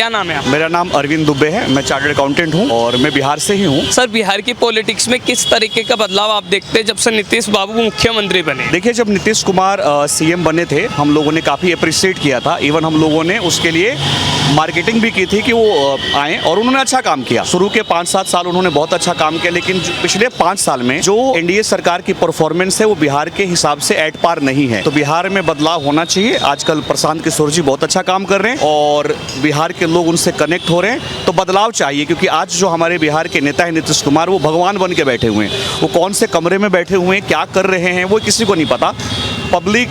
क्या नाम है आप? मेरा नाम अरविंद दुबे है, मैं चार्टर्ड अकाउंटेंट हूँ और मैं बिहार से ही हूँ। सर, बिहार की पॉलिटिक्स में किस तरीके का बदलाव आप देखते हैं जब से नीतीश बाबू मुख्यमंत्री बने? देखिए, जब नीतीश कुमार सीएम बने थे, हम लोगों ने काफ़ी अप्रिशिएट किया था। इवन हम लोगों ने उसके लिए मार्केटिंग भी की थी कि वो आए, और उन्होंने अच्छा काम किया। शुरू के 5-7 साल उन्होंने बहुत अच्छा काम किया, लेकिन पिछले 5 साल में जो एनडीए सरकार की परफॉर्मेंस है वो बिहार के हिसाब से एट पार नहीं है। तो बिहार में बदलाव होना चाहिए। आजकल प्रशांत किशोर जी बहुत अच्छा काम कर रहे हैं और बिहार के लोग उनसे कनेक्ट हो रहे हैं, तो बदलाव चाहिए। क्योंकि आज जो हमारे बिहार के नेता है नीतीश कुमार, वो भगवान बन के बैठे हुए हैं। वो कौन से कमरे में बैठे हुए हैं, क्या कर रहे हैं, वो किसी को नहीं पता। पब्लिक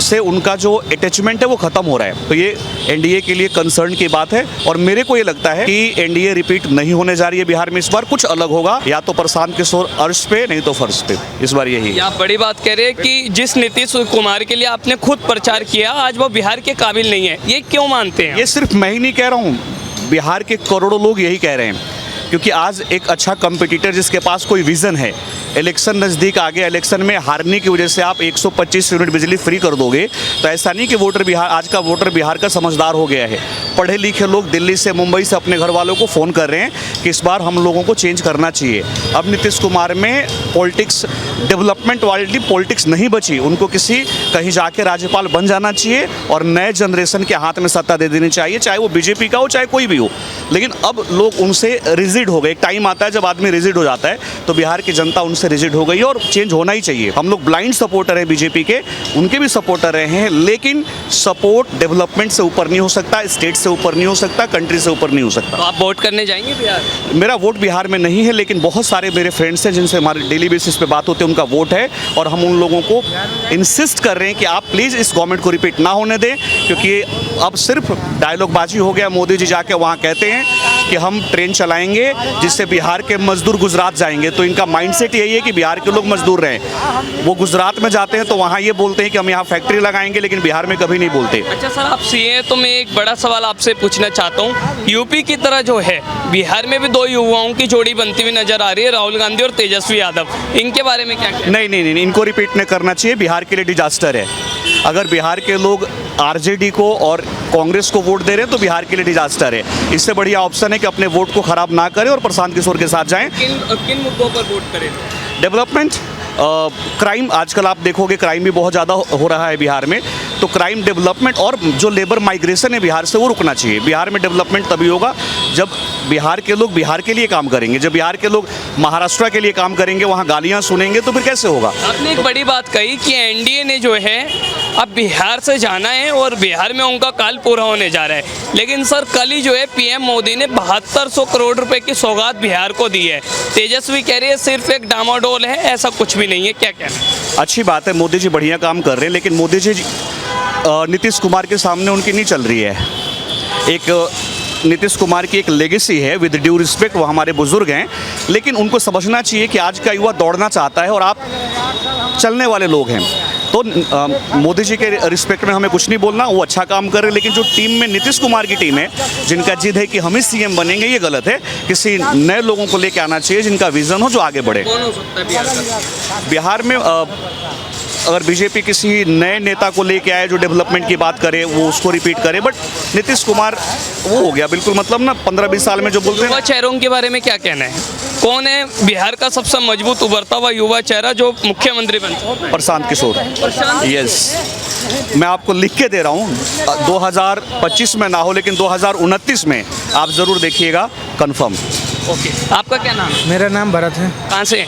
से उनका जो अटैचमेंट है वो खत्म हो रहा है। तो ये एनडीए के लिए कंसर्न की बात है, और मेरे को ये लगता है कि एनडीए रिपीट नहीं होने जा रही है बिहार में। इस बार कुछ अलग होगा, या तो प्रशांत किशोर अर्श पे, नहीं तो फर्श पे। इस बार यही। आप बड़ी बात कह रहे हैं कि जिस नीतीश कुमार के लिए आपने खुद प्रचार किया, आज वो बिहार के काबिल नहीं है, ये क्यों मानते हैं? ये सिर्फ मैं ही नहीं कह रहा हूँ, बिहार के करोड़ों लोग यही कह रहे हैं। क्योंकि आज एक अच्छा कंपटीटर जिसके पास कोई विजन है, इलेक्शन नज़दीक आ गया, इलेक्शन में हारने की वजह से आप 125 यूनिट बिजली फ्री कर दोगे, तो ऐसा नहीं कि वोटर बिहार, आज का वोटर बिहार का समझदार हो गया है। पढ़े लिखे लोग दिल्ली से, मुंबई से अपने घर वालों को फ़ोन कर रहे हैं कि इस बार हम लोगों को चेंज करना चाहिए। अब नीतीश कुमार में पॉलिटिक्स, डेवलपमेंट वाली पॉलिटिक्स नहीं बची। उनको कहीं जाके राज्यपाल बन जाना चाहिए और नए जनरेशन के हाथ में सत्ता दे देनी चाहिए, चाहे वो बीजेपी का हो, चाहे कोई भी हो। लेकिन अब लोग उनसे रिजिड हो गए। एक टाइम आता है जब आदमी रिजिड हो जाता है, तो बिहार की जनता उनसे रिजिड हो गई है, और चेंज होना ही चाहिए। हम लोग ब्लाइंड सपोर्टर हैं बीजेपी के, उनके भी सपोर्टर रहे हैं, लेकिन सपोर्ट डेवलपमेंट से ऊपर नहीं हो सकता, स्टेट से ऊपर नहीं हो सकता, कंट्री से ऊपर नहीं हो सकता। तो आप वोट करने जाएंगे बिहार? मेरा वोट बिहार में नहीं है, लेकिन बहुत सारे मेरे फ्रेंड्स हैं जिनसे हमारे डेली बेसिस पे बात होती है, उनका वोट है, और हम उन लोगों को इंसिस्ट कर रहे हैं कि आप प्लीज़ इस गवर्नमेंट को रिपीट ना होने दें। क्योंकि अब सिर्फ डायलॉगबाजी हो गया। मोदी जी जाके वहाँ कहते हैं कि हम ट्रेन चलाएंगे जिससे बिहार के मजदूर गुजरात जाएंगे, तो इनका माइंडसेट यही है कि बिहार के लोग मजदूर रहें। वो गुजरात में जाते हैं तो वहाँ ये बोलते हैं कि हम यहाँ फैक्ट्री लगाएंगे, लेकिन बिहार में कभी नहीं बोलते। अच्छा सर, आप सीए, तो मैं एक बड़ा सवाल आपसे पूछना चाहता हूँ। यूपी की तरह जो है, बिहार में भी 2 युवाओं की जोड़ी बनती हुई नजर आ रही है, राहुल गांधी और तेजस्वी यादव। इनके बारे में क्या कहते हैं? नहीं, इनको रिपीट नहीं करना चाहिए। बिहार के लिए डिजास्टर है। अगर बिहार के लोग आरजेडी को और कांग्रेस को वोट दे रहे हैं तो बिहार के लिए डिजास्टर है। इससे बढ़िया ऑप्शन है कि अपने वोट को खराब ना करें और प्रशांत किशोर के साथ जाएं। किन मुद्दों पर वोट करें? डेवलपमेंट, क्राइम, आजकल आप देखोगे क्राइम भी बहुत ज़्यादा हो रहा है बिहार में, तो क्राइम, डेवलपमेंट, और जो लेबर माइग्रेशन है बिहार से, वो रुकना चाहिए। बिहार में डेवलपमेंट तभी होगा जब बिहार के लोग बिहार के लिए काम करेंगे। जब बिहार के लोग महाराष्ट्र के लिए काम करेंगे, वहाँ गालियाँ सुनेंगे, तो फिर कैसे होगा? आपने एक बड़ी बात कही कि एनडीए ने जो है अब बिहार से जाना है और बिहार में उनका काल पूरा होने जा रहा है। लेकिन सर, कल ही जो है पीएम मोदी ने 7200 करोड़ रुपए की सौगात बिहार को दी है। तेजस्वी कह रही है सिर्फ एक डामाडोल है, ऐसा कुछ भी नहीं है, क्या कहना है? अच्छी बात है, मोदी जी बढ़िया काम कर रहे हैं, लेकिन मोदी जी नीतीश कुमार के सामने उनकी नहीं चल रही है। एक नीतीश कुमार की एक लेगेसी है, विद ड्यू रिस्पेक्ट, वो हमारे बुजुर्ग हैं, लेकिन उनको समझना चाहिए कि आज का युवा दौड़ना चाहता है और आप चलने वाले लोग हैं। तो मोदी जी के रिस्पेक्ट में हमें कुछ नहीं बोलना, वो अच्छा काम कर रहे हैं। लेकिन जो टीम में नीतीश कुमार की टीम है, जिनका जिद है कि हम ही सीएम बनेंगे, ये गलत है। किसी नए लोगों को लेके आना चाहिए जिनका विजन हो, जो आगे बढ़े। कौन हो सकता है बिहार का? बिहार में अगर बीजेपी किसी नए नेता को लेके आए जो डेवलपमेंट की बात करे, वो उसको रिपीट करे, बट नीतीश कुमार वो हो गया बिल्कुल, मतलब ना 15-20 साल में जो बोलते हैं। युवा चेहरों के बारे में क्या कहना है? कौन है बिहार का सबसे मजबूत उभरता हुआ युवा चेहरा जो मुख्यमंत्री बन सकता है? प्रशांत किशोर। यस, मैं आपको लिख के दे रहा हूँ, 2025 में ना हो, लेकिन 2029 में आप ज़रूर देखिएगा, कंफर्म। ओके, आपका क्या नाम है? मेरा नाम भरत है। कहाँ से?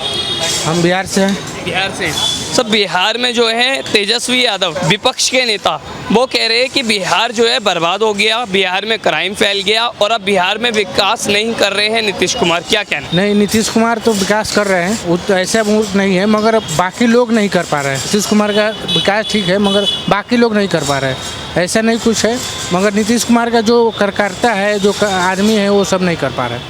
हम बिहार से हैं। बिहार से। सब बिहार में जो है तेजस्वी यादव, विपक्ष के नेता, वो कह रहे हैं कि बिहार जो है बर्बाद हो गया, बिहार में क्राइम फैल गया और अब बिहार में विकास नहीं कर रहे हैं नीतीश कुमार। क्या कहना? नहीं, नीतीश कुमार तो विकास कर रहे हैं, वो तो ऐसा नहीं है, मगर बाकी लोग नहीं कर पा रहे हैं। नीतीश कुमार का विकास ठीक है, मगर बाकी लोग नहीं कर पा रहे हैं। ऐसा नहीं कुछ है, मगर नीतीश कुमार का जो कार्यकर्ता है, जो आदमी है, वो सब नहीं कर पा रहे हैं।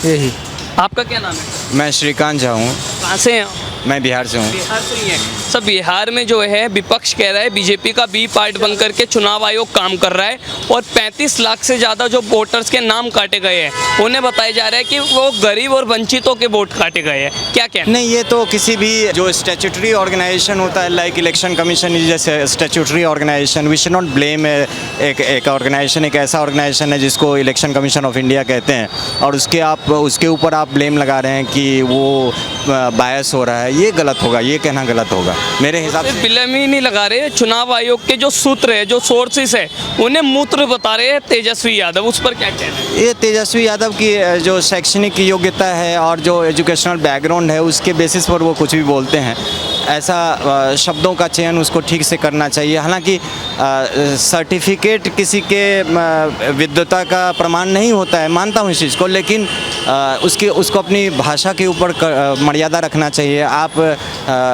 यही। आपका क्या नाम है? मैं श्रीकांत झा हूँ। कहाँ से हैं? मैं बिहार से हूँ। बिहार से ही हैं। सब बिहार में जो है विपक्ष कह रहा है बीजेपी का बी पार्ट बन करके चुनाव आयोग काम कर रहा है और 35 लाख से ज़्यादा जो वोटर्स के नाम काटे गए हैं उन्हें बताया जा रहा है कि वो गरीब और वंचितों के वोट काटे गए हैं। क्या कहना? नहीं, ये तो किसी भी जो स्टैट्यूटरी ऑर्गेनाइजेशन होता है, लाइक इलेक्शन कमीशन इज जैसे statutory organisation, we should not blame एक ऑर्गेनाइजेशन, एक ऐसा ऑर्गेनाइजेशन है जिसको इलेक्शन कमीशन ऑफ इंडिया कहते हैं और उसके ऊपर आप ब्लेम लगा रहे हैं कि वो बायस हो रहा है, ये गलत होगा, ये कहना गलत होगा मेरे हिसाब से। ब्लेम ही नहीं लगा रहे, चुनाव आयोग के जो सूत्र है, जो सोर्सेस है, उन्हें मूत्र बता रहे हैं तेजस्वी यादव, उस पर क्या कहना है? ये तेजस्वी यादव की जो शैक्षणिक योग्यता है और जो एजुकेशनल बैकग्राउंड है उसके बेसिस पर वो कुछ भी बोलते हैं। ऐसा शब्दों का चयन उसको ठीक से करना चाहिए। हालांकि सर्टिफिकेट किसी के विद्वता का प्रमाण नहीं होता है, मानता हूँ इस चीज़ को, लेकिन उसको अपनी भाषा के ऊपर मर्यादा रखना चाहिए। आप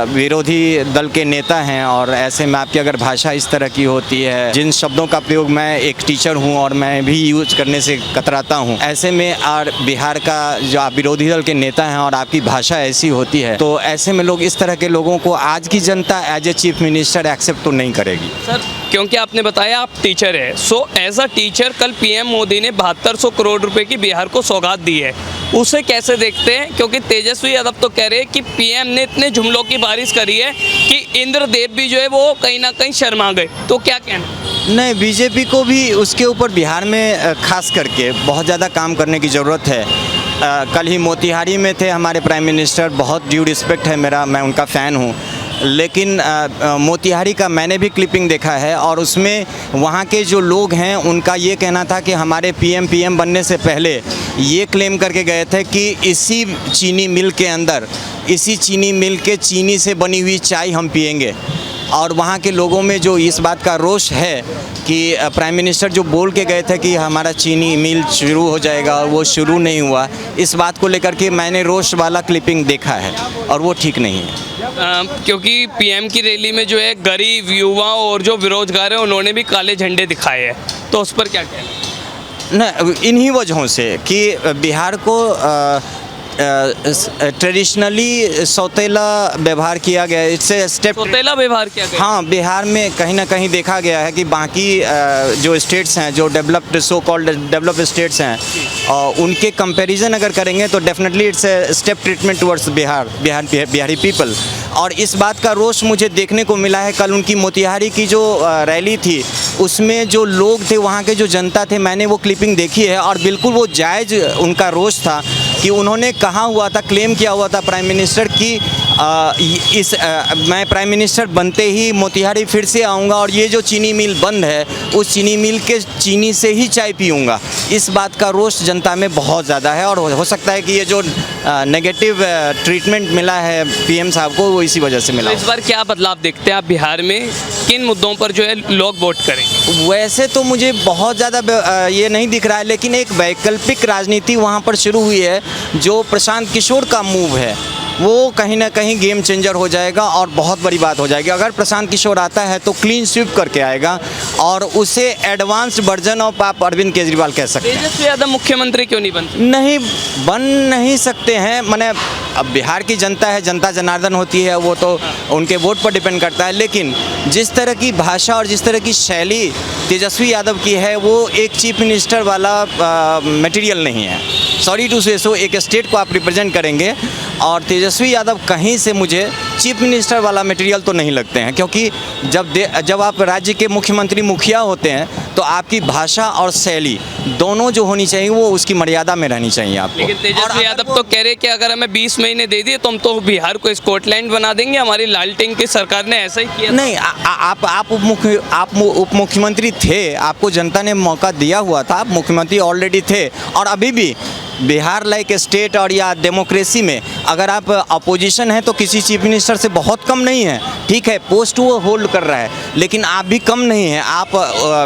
विरोधी दल के नेता हैं और ऐसे में आपकी अगर भाषा इस तरह की होती है, जिन शब्दों का प्रयोग मैं एक टीचर हूं और मैं भी यूज करने से कतराता हूं, ऐसे में और बिहार का जो आप विरोधी दल के नेता हैं और आपकी भाषा ऐसी होती है, तो ऐसे में लोग इस तरह के लोगों को आज की जनता as a chief minister accept तो नहीं करेगी। सर, क्योंकि आपने बताया आप टीचर है, सो एज अ टीचर कल पीएम मोदी ने 7200 करोड़ रुपए की बिहार को सौगात दी है, उसे कैसे देखते हैं? क्योंकि तेजस्वी यादव तो कह रहे हैं कि पीएम ने इतने जुमलों की बारिश करी है कि इंद्रदेव भी जो है वो कहीं ना कहीं शर्मा गए, तो क्या कहना? नहीं, बीजेपी को भी उसके ऊपर बिहार में खास करके बहुत ज़्यादा काम करने की ज़रूरत है। कल ही मोतिहारी में थे हमारे प्राइम मिनिस्टर, बहुत ड्यू रिस्पेक्ट है मेरा, मैं उनका फ़ैन हूँ, लेकिन मोतिहारी का मैंने भी क्लिपिंग देखा है और उसमें वहाँ के जो लोग हैं उनका ये कहना था कि हमारे पीएम बनने से पहले ये क्लेम करके गए थे कि इसी चीनी मिल के अंदर, इसी चीनी मिल के चीनी से बनी हुई चाय हम पिएंगे। और वहाँ के लोगों में जो इस बात का रोष है कि प्राइम मिनिस्टर जो बोल के गए थे कि हमारा चीनी मिल शुरू हो जाएगा और वो शुरू नहीं हुआ, इस बात को लेकर के मैंने रोष वाला क्लिपिंग देखा है और वो ठीक नहीं है। क्योंकि पीएम की रैली में जो है गरीब, युवा और जो बेरोजगार है उन्होंने भी काले झंडे दिखाए हैं, तो उस पर क्या कहना? न, इन्हीं वजहों से कि बिहार को ट्रेडिशनली सौतेला व्यवहार किया गया, इससे स्टेप सौतेला व्यवहार किया गया। हाँ, बिहार में कहीं ना कहीं देखा गया है कि बाकी जो स्टेट्स हैं, जो developed so called developed states हैं, उनके कंपैरिजन अगर करेंगे तो definitely it's a step treatment towards Bihari people. और इस बात का रोष मुझे देखने को मिला है कल उनकी मोतिहारी की जो रैली थी, उसमें जो लोग थे, वहाँ के जो जनता थे, मैंने वो क्लिपिंग देखी है और बिल्कुल वो जायज़ उनका रोष था कि उन्होंने कहा हुआ था, क्लेम किया हुआ था प्राइम मिनिस्टर कि मैं प्राइम मिनिस्टर बनते ही मोतिहारी फिर से आऊँगा और ये जो चीनी मिल बंद है उस चीनी मिल के चीनी से ही चाय पीऊँगा। इस बात का रोष जनता में बहुत ज़्यादा है और हो सकता है कि ये जो नेगेटिव ट्रीटमेंट मिला है पीएम साहब को वो इसी वजह से मिला। तो इस बार क्या बदलाव देखते हैं आप बिहार में, किन मुद्दों पर जो है लोग वोट करें? वैसे तो मुझे बहुत ज़्यादा ये नहीं दिख रहा है, लेकिन एक वैकल्पिक राजनीति वहाँ पर शुरू हुई है। जो प्रशांत किशोर का मूव है वो कहीं ना कहीं गेम चेंजर हो जाएगा और बहुत बड़ी बात हो जाएगी। अगर प्रशांत किशोर आता है तो क्लीन स्वीप करके आएगा और उसे एडवांस्ड वर्जन ऑफ आप अरविंद केजरीवाल कह सकते हैं। तेजस्वी यादव मुख्यमंत्री क्यों नहीं बनते? नहीं बन नहीं सकते हैं, माने अब बिहार की जनता है, जनता जनार्दन होती है, वो तो उनके वोट पर डिपेंड करता है, लेकिन जिस तरह की भाषा और जिस तरह की शैली तेजस्वी यादव की है वो एक चीफ मिनिस्टर वाला मटेरियल नहीं है। सॉरी टू से सो, एक स्टेट को आप रिप्रेजेंट करेंगे और तेजस्वी यादव कहीं से मुझे चीफ मिनिस्टर वाला मटेरियल तो नहीं लगते हैं, क्योंकि जब आप राज्य के मुख्यमंत्री मुखिया होते हैं तो आपकी भाषा और शैली दोनों जो होनी चाहिए वो उसकी मर्यादा में रहनी चाहिए आपको। लेकिन तेजस्वी यादव तो कह रहे कि अगर हमें 20 महीने दे दिए तो हम तो बिहार को स्कॉटलैंड बना देंगे, हमारी लालटेन की सरकार ने ऐसा ही किया। नहीं, आप उप मुख्यमंत्री थे, आपको जनता ने मौका दिया हुआ था, आप मुख्यमंत्री ऑलरेडी थे और अभी भी बिहार लाइक स्टेट और या डेमोक्रेसी में अगर आप अपोजिशन हैं तो किसी चीफ मिनिस्टर से बहुत कम नहीं है। ठीक है, पोस्ट वो होल्ड कर रहा है, लेकिन आप भी कम नहीं हैं। आप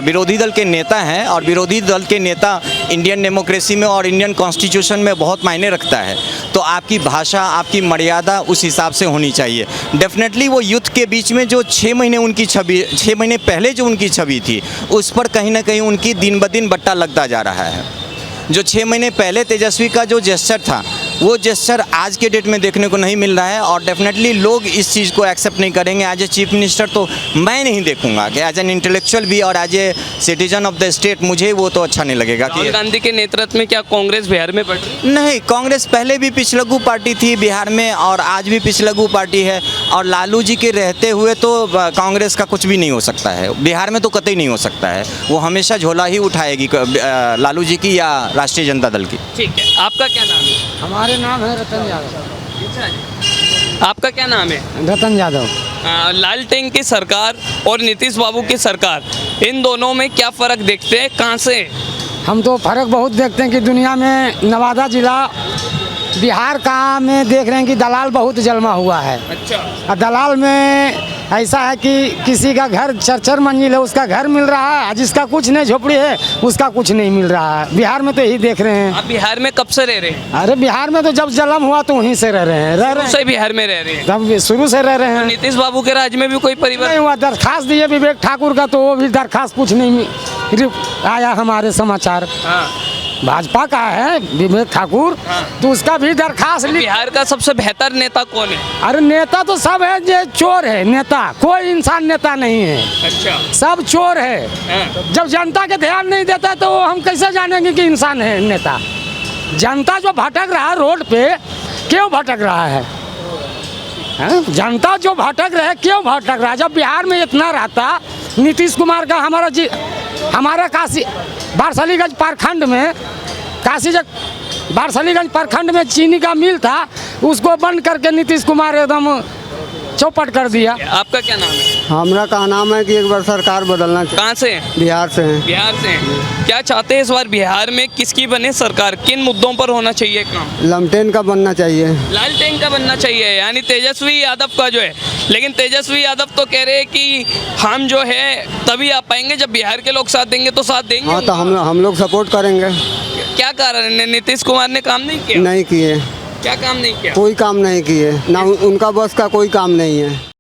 विरोधी दल के नेता हैं और विरोधी दल के नेता इंडियन डेमोक्रेसी में और इंडियन कॉन्स्टिट्यूशन में बहुत मायने रखता है। तो आपकी भाषा, आपकी मर्यादा उस हिसाब से होनी चाहिए। डेफिनेटली वो यूथ के बीच में जो 6 महीने उनकी छवि, 6 महीने पहले जो उनकी छवि थी, उस पर कहीं ना कहीं उनकी दिन ब दिन बट्टा लगता जा रहा है। जो 6 महीने पहले तेजस्वी का जो जेस्चर था वो जेस्चर आज के डेट में देखने को नहीं मिल रहा है और डेफिनेटली लोग इस चीज़ को एक्सेप्ट नहीं करेंगे। एज ए चीफ मिनिस्टर तो मैं नहीं देखूंगा कि एज एन इंटेलेक्चुअल भी और as a citizen of the state मुझे वो तो अच्छा नहीं लगेगा राहुल कि गांधी के नेतृत्व में क्या कांग्रेस बिहार में बढ़ रही है? नहीं, कांग्रेस पहले भी पिछलग्गू पार्टी थी बिहार में और आज भी पिछलग्गू पार्टी है और लालू जी के रहते हुए तो कांग्रेस का कुछ भी नहीं हो सकता है बिहार में, तो कतई नहीं हो सकता है। वो हमेशा झोला ही उठाएगी लालू जी की या राष्ट्रीय जनता दल की। ठीक है, आपका क्या नाम है? हमारे नाम है रतन यादव। आपका क्या नाम है? रतन यादव। लालटेन की सरकार और नीतीश बाबू की सरकार, इन दोनों में क्या फ़र्क देखते हैं, कहाँ से? हम तो फ़र्क बहुत देखते हैं कि दुनिया में नवादा जिला बिहार का में देख रहे हैं कि दलाल बहुत जलमा हुआ है। अच्छा। और दलाल में ऐसा है कि किसी का घर 4-4 मंजिल है उसका घर मिल रहा है, जिसका कुछ नहीं झोपड़ी है उसका कुछ नहीं मिल रहा है। बिहार में तो यही देख रहे हैं। आप बिहार में कब से रह रहे हैं? अरे बिहार में तो जब जन्म हुआ तो वहीं से रह रहे हैं से बिहार में रह रहे हैं। तब शुरू से रह रहे हैं। नीतीश बाबू के राज में भी कोई नहीं परिवर्तन? हुआ, दरखास्त दिए विवेक ठाकुर का तो वो भी दरखास्त कुछ नहीं आया हमारे समाचार। हाँ। भाजपा का है विवेक ठाकुर, तो उसका भी दरखास्त बिहार का सबसे बेहतर नेता कौन है? अरे नेता तो सब है, जो चोर है नेता, कोई इंसान नेता नहीं है, अच्छा। सब चोर है। हाँ। जब जनता के ध्यान नहीं देता तो हम कैसे जानेंगे कि इंसान है नेता? जनता जो भटक रहा है रोड पे, क्यों भटक रहा है? हाँ? जनता जो भटक रहा है क्यों भटक रहा है? जब बिहार में इतना रहता नीतीश कुमार का हमारा काशी बारसलीगंज प्रखंड में बारसलीगंज प्रखंड में चीनी का मिल था, उसको बंद करके नीतीश कुमार एकदम चौपट कर दिया। आपका क्या नाम है? हमरा का नाम है कि एक बार सरकार बदलना चाहिए। कहाँ से? बिहार से हैं। बिहार से हैं। क्या चाहते हैं इस बार बिहार में किसकी बने सरकार, किन मुद्दों पर होना चाहिए काम? लमटेन का बनना चाहिए। लालटेन का बनना चाहिए, यानी तेजस्वी यादव का जो है। लेकिन तेजस्वी यादव तो कह रहे हैं कि हम जो है तभी आ पाएंगे जब बिहार के लोग साथ देंगे, तो साथ देंगे। हाँ, तो हम लोग सपोर्ट करेंगे। क्या कारण है, नीतीश कुमार ने काम नहीं किया? नहीं किए, क्या काम नहीं किया? कोई काम नहीं किए ना, उनका बस का कोई काम नहीं है।